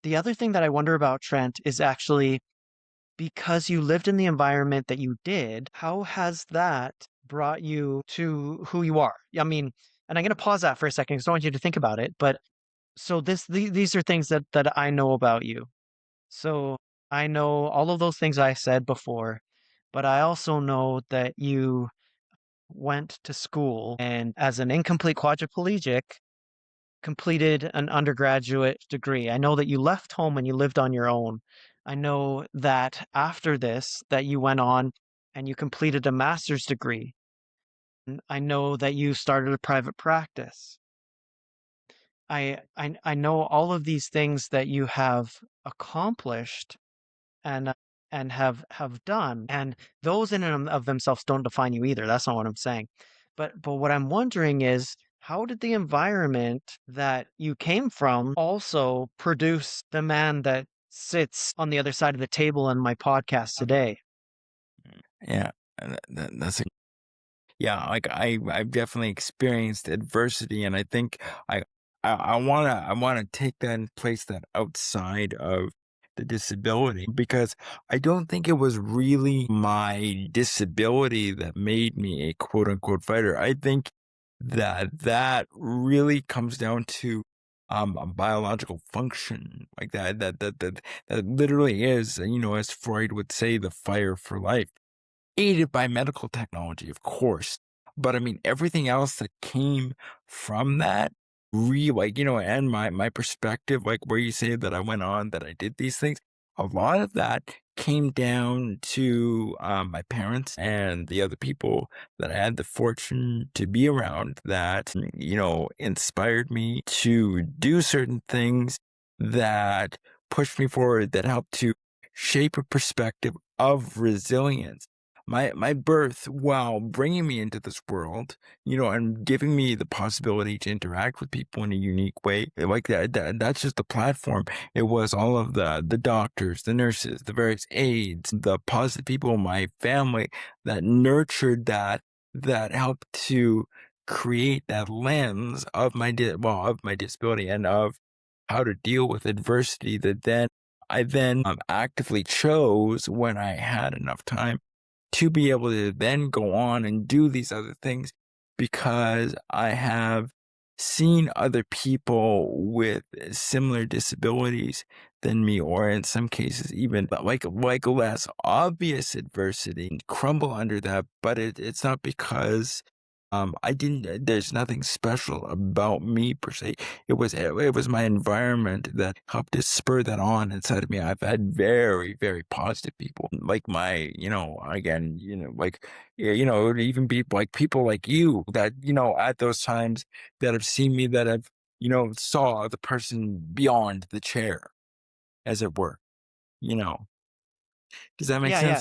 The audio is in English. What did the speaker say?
the other thing that I wonder about, Trent, is actually because you lived in the environment that you did, how has that brought you to who you are? I mean, and I'm going to pause that for a second because I don't want you to think about it. But so these are things that I know about you. So I know all of those things I said before, but I also know that you went to school and as an incomplete quadriplegic completed an undergraduate degree. I know that you left home and you lived on your own. I know that after this that you went on and you completed a master's degree. And I know that you started a private practice. I know all of these things that you have accomplished and have done, and those in and of themselves don't define you either. That's not what I'm saying. But what I'm wondering is how did the environment that you came from also produce the man that sits on the other side of the table in my podcast today? Yeah, that's a yeah. Like I've definitely experienced adversity, and I think I I wanna take that and place that outside of the disability because I don't think it was really my disability that made me a quote unquote fighter. I think that really comes down to a biological function like that literally is, as Freud would say, the fire for life, aided by medical technology, of course. But I mean, everything else that came from that, like, and my perspective, like where you say that I went on, that I did these things, a lot of that came down to my parents and the other people that I had the fortune to be around that, inspired me to do certain things that pushed me forward, that helped to shape a perspective of resilience. My birth, while bringing me into this world, and giving me the possibility to interact with people in a unique way, like that's just the platform. It was all of the doctors, the nurses, the various aides, the positive people in my family that nurtured that helped to create that lens of of my disability and of how to deal with adversity that then I then actively chose when I had enough time to be able to then go on and do these other things because I have seen other people with similar disabilities than me, or in some cases even but like less obvious adversity crumble under that. But it's not because I didn't there's nothing special about me per se. It was my environment that helped to spur that on inside of me. I've had very, very positive people like again, like, yeah, it would even be like people like you that, at those times that have seen me, that have, saw the person beyond the chair, as it were, you know. Does that make Yeah, yeah. sense?